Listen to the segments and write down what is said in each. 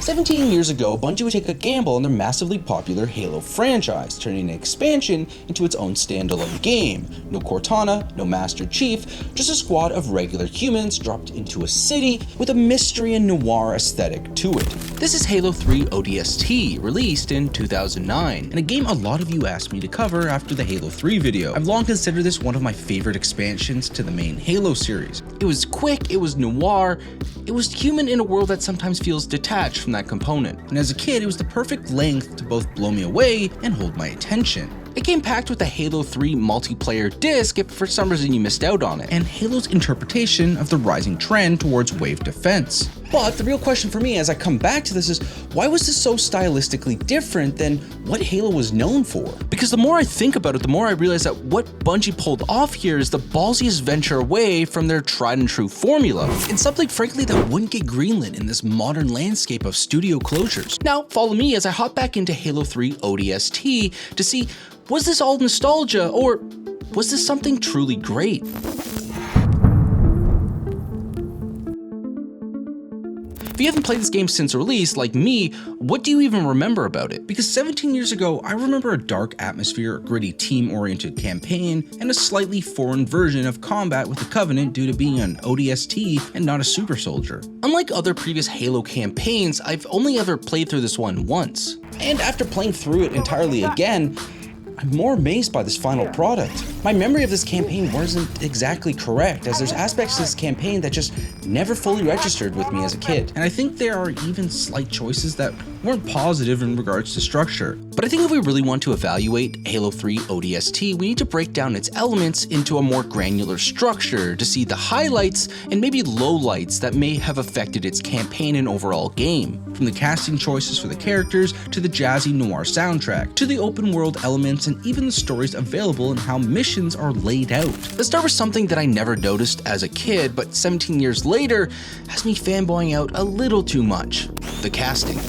17 years ago, Bungie would take a gamble on their massively popular Halo franchise, turning an expansion into its own standalone game. No Cortana, no Master Chief, just a squad of regular humans dropped into a city with a mystery and noir aesthetic to it. This is Halo 3 ODST, released in 2009, and a game a lot of you asked me to cover after the Halo 3 video. I've long considered this one of my favorite expansions to the main Halo series. It was quick, it was noir, it was human in a world that sometimes feels detached from that component, and as a kid it was the perfect length to both blow me away and hold my attention. It came packed with a Halo 3 multiplayer disc if for some reason you missed out on it, and Halo's interpretation of the rising trend towards wave defense. But the real question for me as I come back to this is, why was this so stylistically different than what Halo was known for? Because the more I think about it, the more I realize that what Bungie pulled off here is the ballsiest venture away from their tried and true formula, and something frankly that wouldn't get greenlit in this modern landscape of studio closures. Now follow me as I hop back into Halo 3 ODST to see, was this all nostalgia, or was this something truly great? If you haven't played this game since release, like me, what do you even remember about it? Because 17 years ago, I remember a dark atmosphere, a gritty team-oriented campaign, and a slightly foreign version of combat with the Covenant due to being an ODST and not a super soldier. Unlike other previous Halo campaigns, I've only ever played through this one once. And after playing through it entirely again, I'm more amazed by this final product. My memory of this campaign wasn't exactly correct, as there's aspects to this campaign that just never fully registered with me as a kid. And I think there are even slight choices that weren't positive in regards to structure. But I think if we really want to evaluate Halo 3 ODST, we need to break down its elements into a more granular structure to see the highlights and maybe lowlights that may have affected its campaign and overall game. From the casting choices for the characters, to the jazzy noir soundtrack, to the open world elements, and even the stories available and how missions are laid out. Let's start with something that I never noticed as a kid, but 17 years later has me fanboying out a little too much: the casting.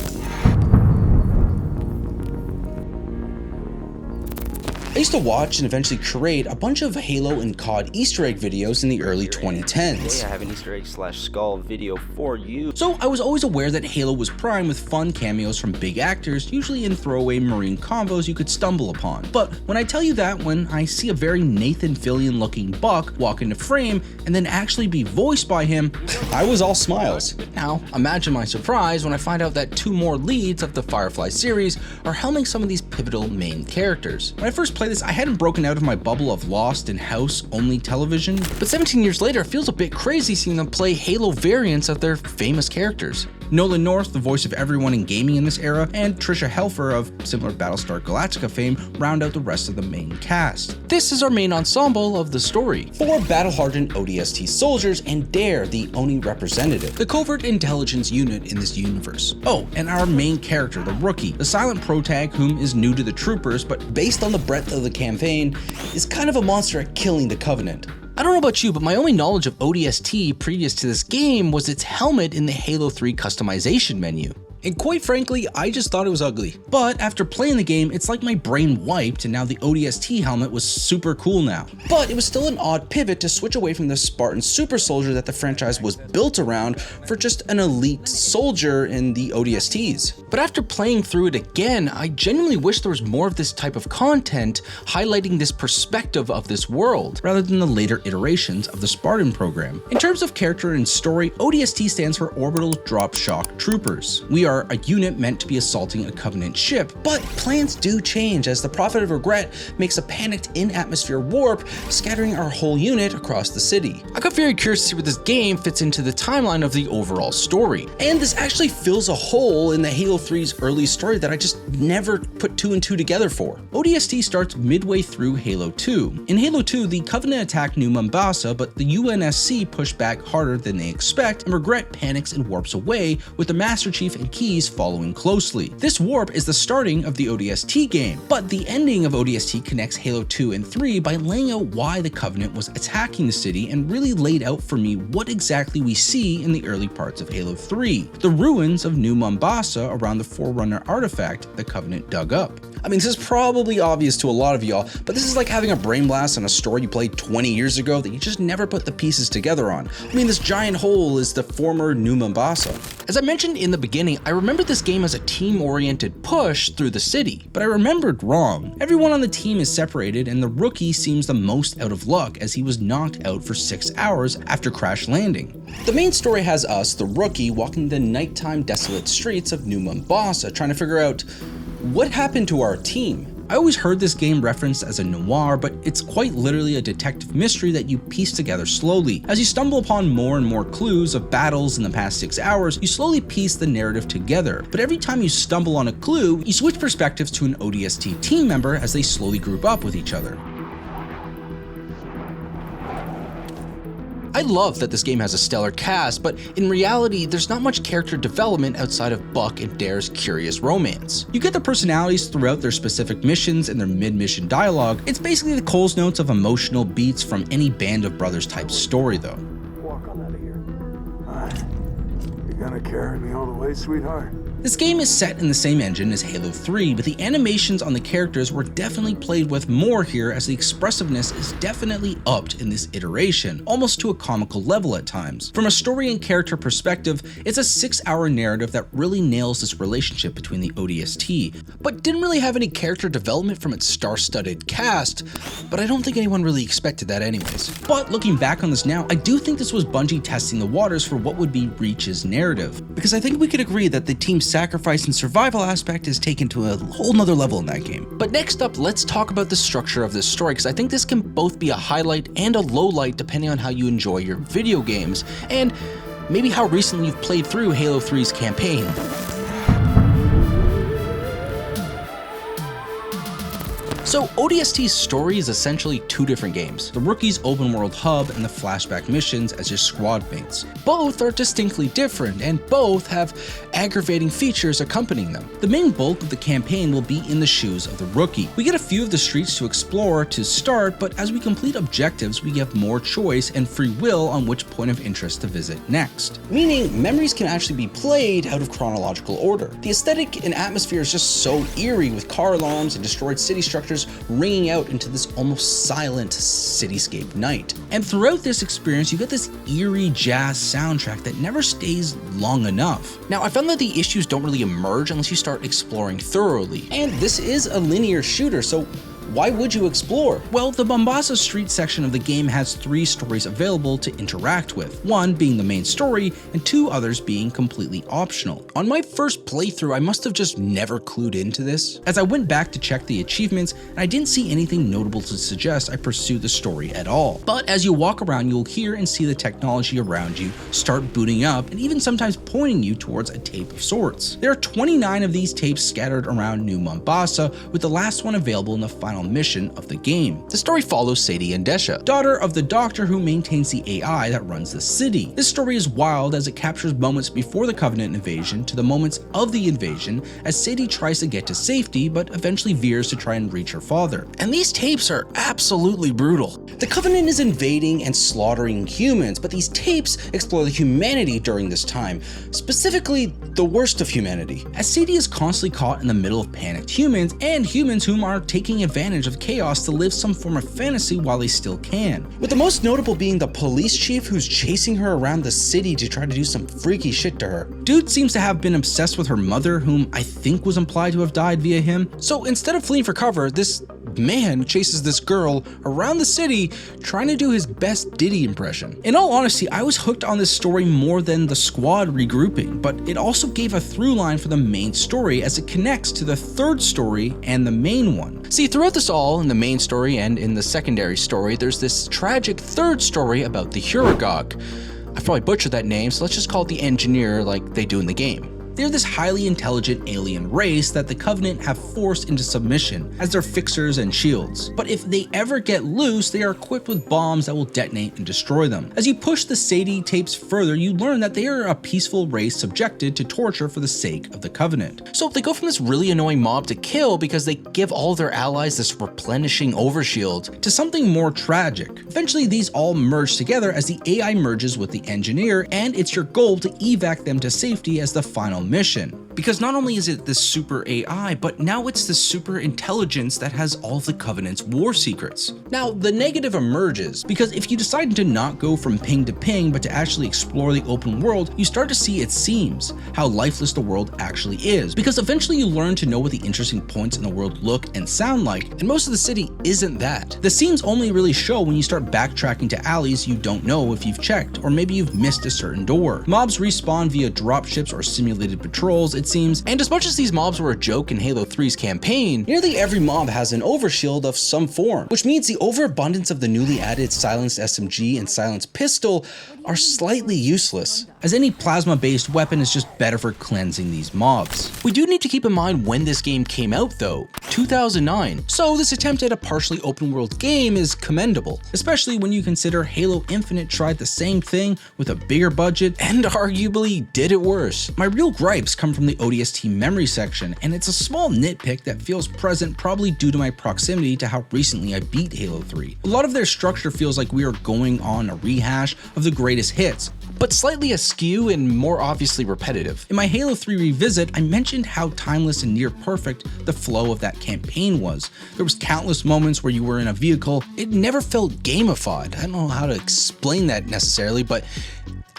I used to watch and eventually create a bunch of Halo and COD Easter egg videos in the early 2010s. Today I have an Easter egg / skull video for you. So I was always aware that Halo was primed with fun cameos from big actors, usually in throwaway marine combos you could stumble upon. But when I tell you that, when I see a very Nathan Fillion looking Buck walk into frame and then actually be voiced by him, I was all smiles. Now imagine my surprise when I find out that 2 more leads of the Firefly series are helming some of these pivotal main characters. When I first played this, I hadn't broken out of my bubble of Lost and House only television, but 17 years later it feels a bit crazy seeing them play Halo variants of their famous characters. Nolan North, the voice of everyone in gaming in this era, and Trisha Helfer of similar Battlestar Galactica fame round out the rest of the main cast. This is our main ensemble of the story. 4 battle-hardened ODST soldiers and Dare, the Oni representative, the covert intelligence unit in this universe. Oh, and our main character, the Rookie, the silent protag whom is new to the troopers, but based on the breadth of the campaign, is kind of a monster at killing the Covenant. I don't know about you, but my only knowledge of ODST previous to this game was its helmet in the Halo 3 customization menu. And quite frankly, I just thought it was ugly. But after playing the game, it's like my brain wiped and now the ODST helmet was super cool now. But it was still an odd pivot to switch away from the Spartan super soldier that the franchise was built around for just an elite soldier in the ODSTs. But after playing through it again, I genuinely wish there was more of this type of content highlighting this perspective of this world, rather than the later iterations of the Spartan program. In terms of character and story, ODST stands for Orbital Drop Shock Troopers. We are a unit meant to be assaulting a Covenant ship, but plans do change as the Prophet of Regret makes a panicked in-atmosphere warp, scattering our whole unit across the city. I got very curious to see where this game fits into the timeline of the overall story, and this actually fills a hole in the Halo 3's early story that I just never put 2 and 2 together for. ODST starts midway through Halo 2. In Halo 2, the Covenant attacked New Mombasa, but the UNSC pushed back harder than they expect, and Regret panics and warps away, with the Master Chief and Keys following closely. This warp is the starting of the ODST game, but the ending of ODST connects Halo 2 and 3 by laying out why the Covenant was attacking the city and really laid out for me what exactly we see in the early parts of Halo 3, the ruins of New Mombasa around the Forerunner artifact the Covenant dug up. I mean, this is probably obvious to a lot of y'all, but this is like having a brain blast on a story you played 20 years ago that you just never put the pieces together on. I mean, this giant hole is the former New Mombasa. As I mentioned in the beginning, I remembered this game as a team-oriented push through the city, but I remembered wrong. Everyone on the team is separated, and the rookie seems the most out of luck as he was knocked out for 6 hours after crash landing. The main story has us, the rookie, walking the nighttime desolate streets of New Mombasa, trying to figure out what happened to our team. I always heard this game referenced as a noir, but it's quite literally a detective mystery that you piece together slowly. As you stumble upon more and more clues of battles in the past 6 hours, you slowly piece the narrative together. But every time you stumble on a clue, you switch perspectives to an ODST team member as they slowly group up with each other. I love that this game has a stellar cast, but in reality, there's not much character development outside of Buck and Dare's curious romance. You get the personalities throughout their specific missions and their mid-mission dialogue. It's basically the Coles notes of emotional beats from any Band of Brothers type story though. Walk on out of here. You're gonna carry me all the way, sweetheart? This game is set in the same engine as Halo 3, but the animations on the characters were definitely played with more here as the expressiveness is definitely upped in this iteration, almost to a comical level at times. From a story and character perspective, it's a 6-hour narrative that really nails this relationship between the ODST, but didn't really have any character development from its star-studded cast, but I don't think anyone really expected that anyways. But looking back on this now, I do think this was Bungie testing the waters for what would be Reach's narrative, because I think we could agree that the team's sacrifice and survival aspect is taken to a whole nother level in that game. But next up, let's talk about the structure of this story, because I think this can both be a highlight and a low light depending on how you enjoy your video games, and maybe how recently you've played through Halo 3's campaign. So ODST's story is essentially two different games, the Rookie's open world hub and the flashback missions as your squad mates. Both are distinctly different and both have aggravating features accompanying them. The main bulk of the campaign will be in the shoes of the Rookie. We get a few of the streets to explore to start, but as we complete objectives, we have more choice and free will on which point of interest to visit next. Meaning, memories can actually be played out of chronological order. The aesthetic and atmosphere is just so eerie with car alarms and destroyed city structures ringing out into this almost silent cityscape night. And throughout this experience, you get this eerie jazz soundtrack that never stays long enough. Now, I found that the issues don't really emerge unless you start exploring thoroughly. And this is a linear shooter, so why would you explore? Well, the Mombasa Street section of the game has 3 stories available to interact with, one being the main story and 2 others being completely optional. On my first playthrough, I must have just never clued into this, as I went back to check the achievements and I didn't see anything notable to suggest I pursue the story at all. But as you walk around, you'll hear and see the technology around you start booting up and even sometimes pointing you towards a tape of sorts. There are 29 of these tapes scattered around New Mombasa, with the last one available in the final mission of the game. The story follows Sadie and Desha, daughter of the doctor who maintains the AI that runs the city. This story is wild as it captures moments before the Covenant invasion to the moments of the invasion as Sadie tries to get to safety but eventually veers to try and reach her father. And these tapes are absolutely brutal. The Covenant is invading and slaughtering humans, but these tapes explore the humanity during this time, specifically the worst of humanity, as Sadie is constantly caught in the middle of panicked humans and humans whom are taking advantage of chaos to live some form of fantasy while they still can. With the most notable being the police chief who's chasing her around the city to try to do some freaky shit to her. Dude seems to have been obsessed with her mother, whom I think was implied to have died via him. So instead of fleeing for cover, this man chases this girl around the city trying to do his best Diddy impression. In all honesty, I was hooked on this story more than the squad regrouping, but it also gave a through line for the main story as it connects to the third story and the main one. See, throughout this all, in the main story and in the secondary story, there's this tragic third story about the Huragog. I probably butchered that name, so let's just call it the engineer like they do in the game. They're this highly intelligent alien race that the Covenant have forced into submission as their fixers and shields. But if they ever get loose, they are equipped with bombs that will detonate and destroy them. As you push the Sadie tapes further, you learn that they are a peaceful race subjected to torture for the sake of the Covenant. So they go from this really annoying mob to kill because they give all their allies this replenishing overshield to something more tragic. Eventually, these all merge together as the AI merges with the engineer, and it's your goal to evac them to safety as the final mission. Because not only is it this super AI, but now it's the super intelligence that has all of the Covenant's war secrets. Now, the negative emerges, because if you decide to not go from ping to ping, but to actually explore the open world, you start to see its seams, how lifeless the world actually is. Because eventually you learn to know what the interesting points in the world look and sound like, and most of the city isn't that. The seams only really show when you start backtracking to alleys you don't know if you've checked, or maybe you've missed a certain door. Mobs respawn via dropships or simulated patrols, it seems, and as much as these mobs were a joke in Halo 3's campaign, nearly every mob has an overshield of some form, which means the overabundance of the newly added silenced SMG and silenced pistol are slightly useless, as any plasma-based weapon is just better for cleansing these mobs. We do need to keep in mind when this game came out though, 2009, so this attempt at a partially open world game is commendable, especially when you consider Halo Infinite tried the same thing with a bigger budget and arguably did it worse. My real gripes come from the ODST memory section, and it's a small nitpick that feels present probably due to my proximity to how recently I beat Halo 3. A lot of their structure feels like we are going on a rehash of the greatest hits, but slightly askew and more obviously repetitive. In my Halo 3 revisit, I mentioned how timeless and near perfect the flow of that campaign was. There was countless moments where you were in a vehicle. It never felt gamified. I don't know how to explain that necessarily, but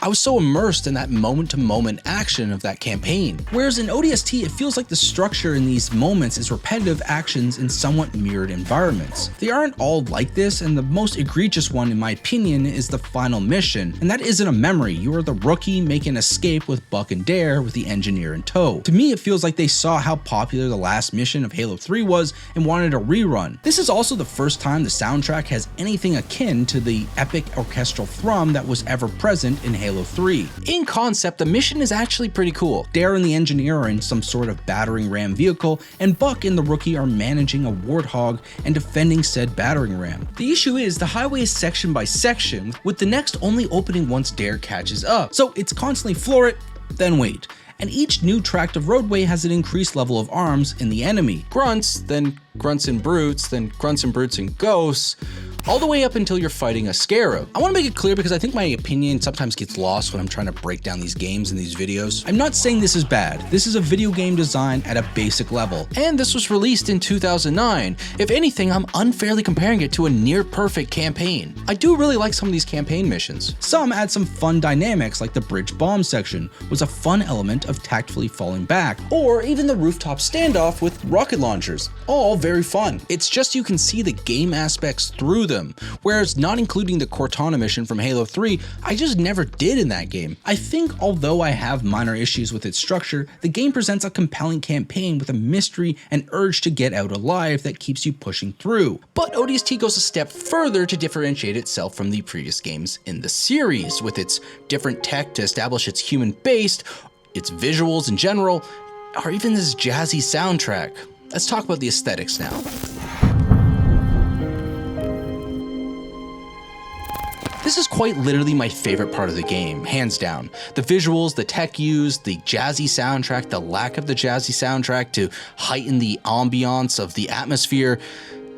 I was so immersed in that moment-to-moment action of that campaign. Whereas in ODST, it feels like the structure in these moments is repetitive actions in somewhat mirrored environments. They aren't all like this, and the most egregious one, in my opinion, is the final mission, and that isn't a memory. You are the rookie making an escape with Buck and Dare with the engineer in tow. To me, it feels like they saw how popular the last mission of Halo 3 was and wanted a rerun. This is also the first time the soundtrack has anything akin to the epic orchestral thrum that was ever present in Halo 3. In concept, the mission is actually pretty cool. Dare and the engineer are in some sort of battering ram vehicle, and Buck and the rookie are managing a warthog and defending said battering ram. The issue is the highway is section by section, with the next only opening once Dare catches up. So it's constantly floor it, then wait. And each new tract of roadway has an increased level of arms in the enemy. Grunts, then grunts and brutes, then grunts and brutes and ghosts, all the way up until you're fighting a scarab. I want to make it clear because I think my opinion sometimes gets lost when I'm trying to break down these games in these videos. I'm not saying this is bad. This is a video game design at a basic level, and this was released in 2009. If anything, I'm unfairly comparing it to a near perfect campaign. I do really like some of these campaign missions. Some add some fun dynamics, like the bridge bomb section was a fun element of tactfully falling back, or even the rooftop standoff with rocket launchers. All very fun. It's just you can see the game aspects through them, whereas not including the Cortana mission from Halo 3, I just never did in that game. I think although I have minor issues with its structure, the game presents a compelling campaign with a mystery and urge to get out alive that keeps you pushing through. But ODST goes a step further to differentiate itself from the previous games in the series, with its different tech to establish its human-based, its visuals in general, or even this jazzy soundtrack. Let's talk about the aesthetics now. This is quite literally my favorite part of the game, hands down. The visuals, the tech used, the jazzy soundtrack, the lack of the jazzy soundtrack to heighten the ambiance of the atmosphere.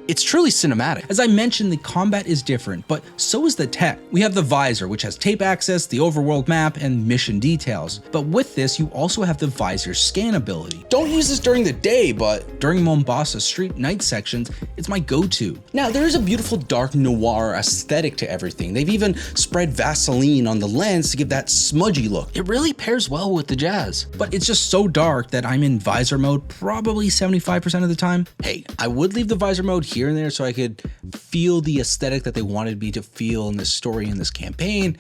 It's truly cinematic. As I mentioned, the combat is different, but so is the tech. We have the visor, which has tape access, the overworld map, and mission details. But with this, you also have the visor scan ability. Don't use this during the day, but during Mombasa street night sections, it's my go-to. Now, there is a beautiful dark noir aesthetic to everything. They've even spread Vaseline on the lens to give that smudgy look. It really pairs well with the jazz. But it's just so dark that I'm in visor mode probably 75% of the time. Hey, I would leave the visor mode here and there so I could feel the aesthetic that they wanted me to feel in this story, in this campaign.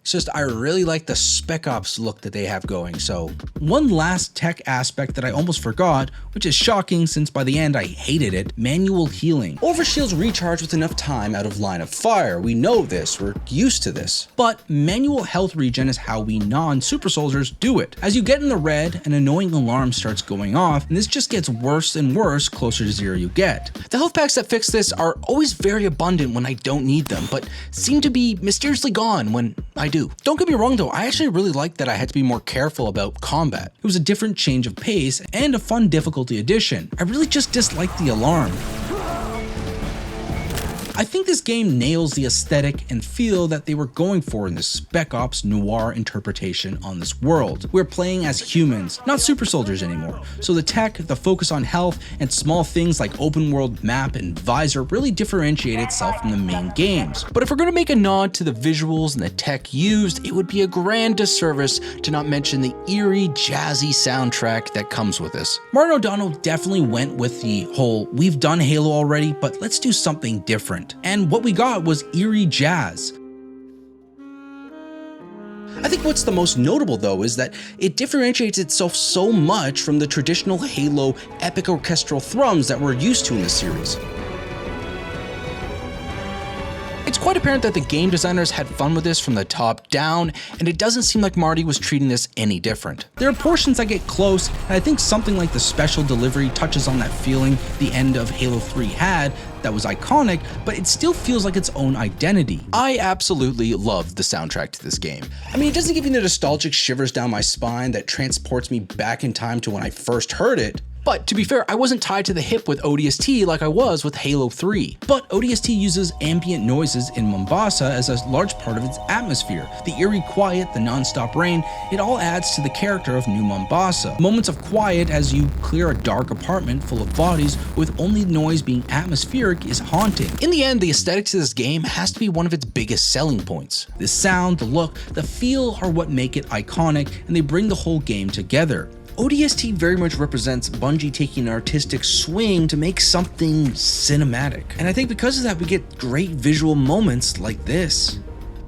It's just I really like the Spec Ops look that they have going. So one last tech aspect that I almost forgot, which is shocking since by the end I hated it, manual healing. Overshields recharge with enough time out of line of fire. We know this, we're used to this. But manual health regen is how we non-super soldiers do it. As you get in the red, an annoying alarm starts going off, and this just gets worse and worse closer to zero you get. The health packs that fix this are always very abundant when I don't need them, but seem to be mysteriously gone when I do. Don't get me wrong though, I actually really liked that I had to be more careful about combat. It was a different change of pace and a fun difficulty addition. I really just disliked the alarm. I think this game nails the aesthetic and feel that they were going for in this Spec Ops noir interpretation on this world. We're playing as humans, not super soldiers anymore, so the tech, the focus on health, and small things like open world map and visor really differentiate itself from the main games. But if we're going to make a nod to the visuals and the tech used, it would be a grand disservice to not mention the eerie, jazzy soundtrack that comes with this. Martin O'Donnell definitely went with the whole, we've done Halo already, but let's do something different. And what we got was eerie jazz. I think what's the most notable though is that it differentiates itself so much from the traditional Halo epic orchestral thrums that we're used to in the series. It's quite apparent that the game designers had fun with this from the top down, and it doesn't seem like Marty was treating this any different. There are portions that get close, and I think something like the special delivery touches on that feeling the end of Halo 3 had that was iconic, but it still feels like its own identity. I absolutely love the soundtrack to this game. I mean, it doesn't give me the nostalgic shivers down my spine that transports me back in time to when I first heard it. But to be fair, I wasn't tied to the hip with ODST like I was with Halo 3. But ODST uses ambient noises in Mombasa as a large part of its atmosphere. The eerie quiet, the non-stop rain, it all adds to the character of New Mombasa. Moments of quiet as you clear a dark apartment full of bodies with only noise being atmospheric is haunting. In the end, the aesthetics of this game has to be one of its biggest selling points. The sound, the look, the feel are what make it iconic, and they bring the whole game together. ODST very much represents Bungie taking an artistic swing to make something cinematic. And I think because of that, we get great visual moments like this.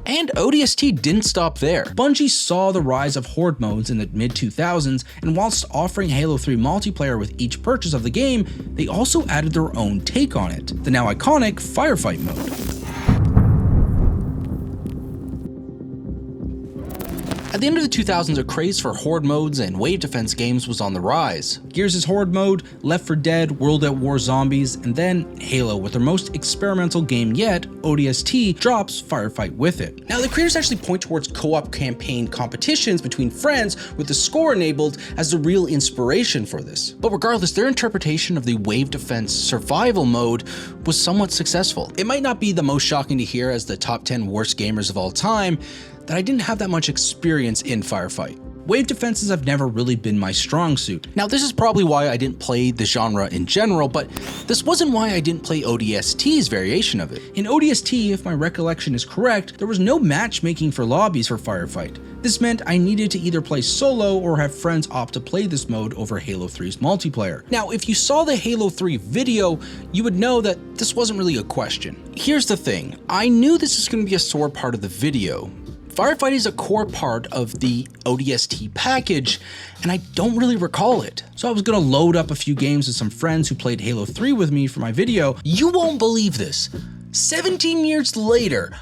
And ODST didn't stop there. Bungie saw the rise of horde modes in the mid-2000s, and whilst offering Halo 3 multiplayer with each purchase of the game, they also added their own take on it, the now iconic Firefight mode. At the end of the 2000s, a craze for horde modes and wave defense games was on the rise. Gears' horde mode, Left 4 Dead, World at War Zombies, and then Halo with their most experimental game yet, ODST, drops Firefight with it. Now the creators actually point towards co-op campaign competitions between friends with the score enabled as the real inspiration for this. But regardless, their interpretation of the wave defense survival mode was somewhat successful. It might not be the most shocking to hear as the top 10 worst gamers of all time that I didn't have that much experience in Firefight. Wave defenses have never really been my strong suit. Now this is probably why I didn't play the genre in general, but this wasn't why I didn't play ODST's variation of it. In ODST, if my recollection is correct, there was no matchmaking for lobbies for Firefight. This meant I needed to either play solo or have friends opt to play this mode over Halo 3's multiplayer. Now, if you saw the Halo 3 video, you would know that this wasn't really a question. Here's the thing, I knew this was going to be a sore part of the video. Firefight is a core part of the ODST package, and I don't really recall it. So I was gonna load up a few games with some friends who played Halo 3 with me for my video. You won't believe this. 17 years later,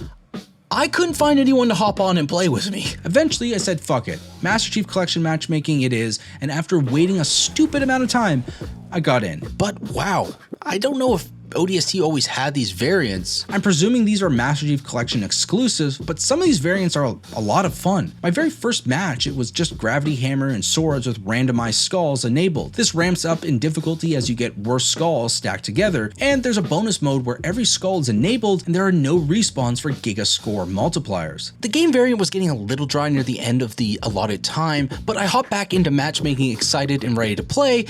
I couldn't find anyone to hop on and play with me. Eventually I said fuck it, Master Chief Collection matchmaking it is, and after waiting a stupid amount of time, I got in. But wow, I don't know if ODST always had these variants. I'm presuming these are Master Chief Collection exclusives, but some of these variants are a lot of fun. My very first match, it was just Gravity Hammer and swords with randomized skulls enabled. This ramps up in difficulty as you get worse skulls stacked together, and there's a bonus mode where every skull is enabled and there are no respawns for Giga Score multipliers. The game variant was getting a little dry near the end of the allotted time, but I hopped back into matchmaking excited and ready to play.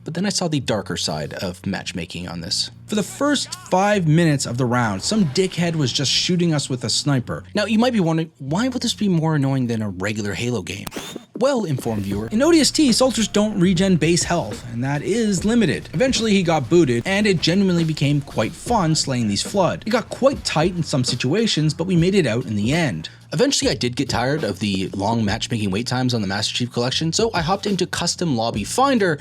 But then I saw the darker side of matchmaking on this. For the first 5 minutes of the round, some dickhead was just shooting us with a sniper. Now you might be wondering, why would this be more annoying than a regular Halo game? Well, informed viewer. In ODST, soldiers don't regen base health, and that is limited. Eventually he got booted, and it genuinely became quite fun slaying these Flood. It got quite tight in some situations, but we made it out in the end. Eventually I did get tired of the long matchmaking wait times on the Master Chief Collection, so I hopped into Custom Lobby Finder,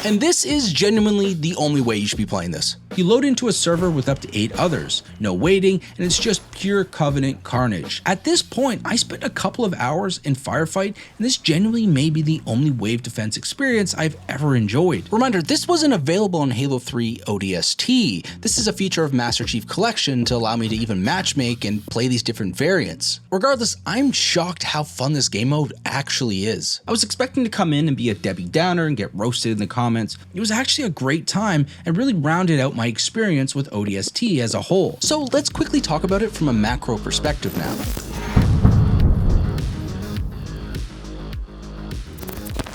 and this is genuinely the only way you should be playing this. You load into a server with up to 8 others, no waiting, and it's just pure Covenant carnage. At this point, I spent a couple of hours in Firefight, and this genuinely may be the only wave defense experience I've ever enjoyed. Reminder, this wasn't available on Halo 3 ODST. This is a feature of Master Chief Collection to allow me to even matchmake and play these different variants. Regardless, I'm shocked how fun this game mode actually is. I was expecting to come in and be a Debbie Downer and get roasted in the comments. It was actually a great time and really rounded out my experience with ODST as a whole. So let's quickly talk about it from a macro perspective now.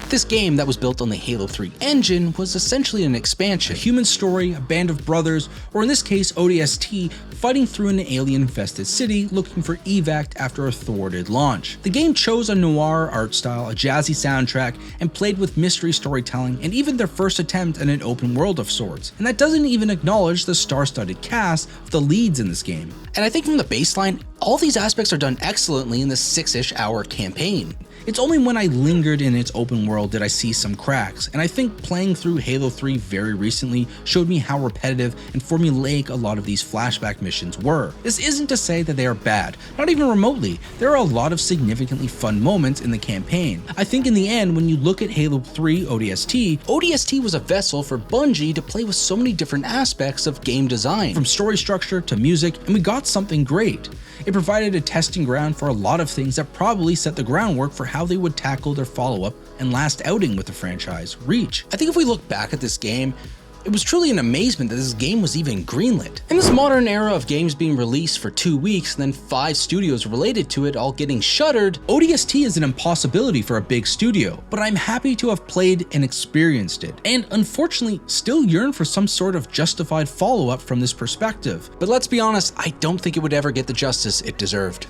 This game that was built on the Halo 3 engine was essentially an expansion. A human story, a band of brothers, or in this case ODST, fighting through an alien-infested city looking for evac after a thwarted launch. The game chose a noir art style, a jazzy soundtrack, and played with mystery storytelling and even their first attempt at an open world of sorts. And that doesn't even acknowledge the star-studded cast of the leads in this game. And I think from the baseline, all these aspects are done excellently in the 6-ish hour campaign. It's only when I lingered in its open world did I see some cracks, and I think playing through Halo 3 very recently showed me how repetitive and formulaic a lot of these flashback missions were. This isn't to say that they are bad, not even remotely. There are a lot of significantly fun moments in the campaign. I think in the end, when you look at Halo 3 ODST was a vessel for Bungie to play with so many different aspects of game design. from story structure to music, and we got something great. It provided a testing ground for a lot of things that probably set the groundwork for how they would tackle their follow-up and last outing with the franchise, Reach. I think if we look back at this game, it was truly an amazement that this game was even greenlit. In this modern era of games being released for 2 weeks and then 5 studios related to it all getting shuttered, ODST is an impossibility for a big studio, but I'm happy to have played and experienced it, and unfortunately still yearn for some sort of justified follow-up from this perspective. but let's be honest, I don't think it would ever get the justice it deserved.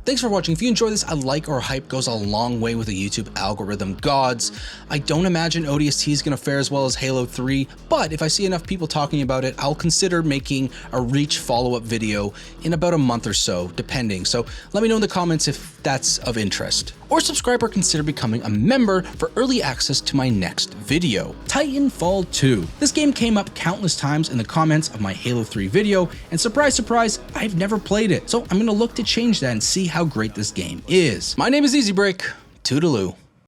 Thanks for watching. If you enjoy this, a like or hype goes a long way with the YouTube algorithm gods. I don't imagine ODST is going to fare as well as Halo 3, but if I see enough people talking about it, I'll consider making a Reach follow-up video in about a month or so, depending. So let me know in the comments if that's of interest. Or subscribe or consider becoming a member for early access to my next video. Titanfall 2. This game came up countless times in the comments of my Halo 3 video, and surprise, surprise, I've never played it. So I'm going to look to change that and see how great this game is. My name is EasyBreak. Toodaloo.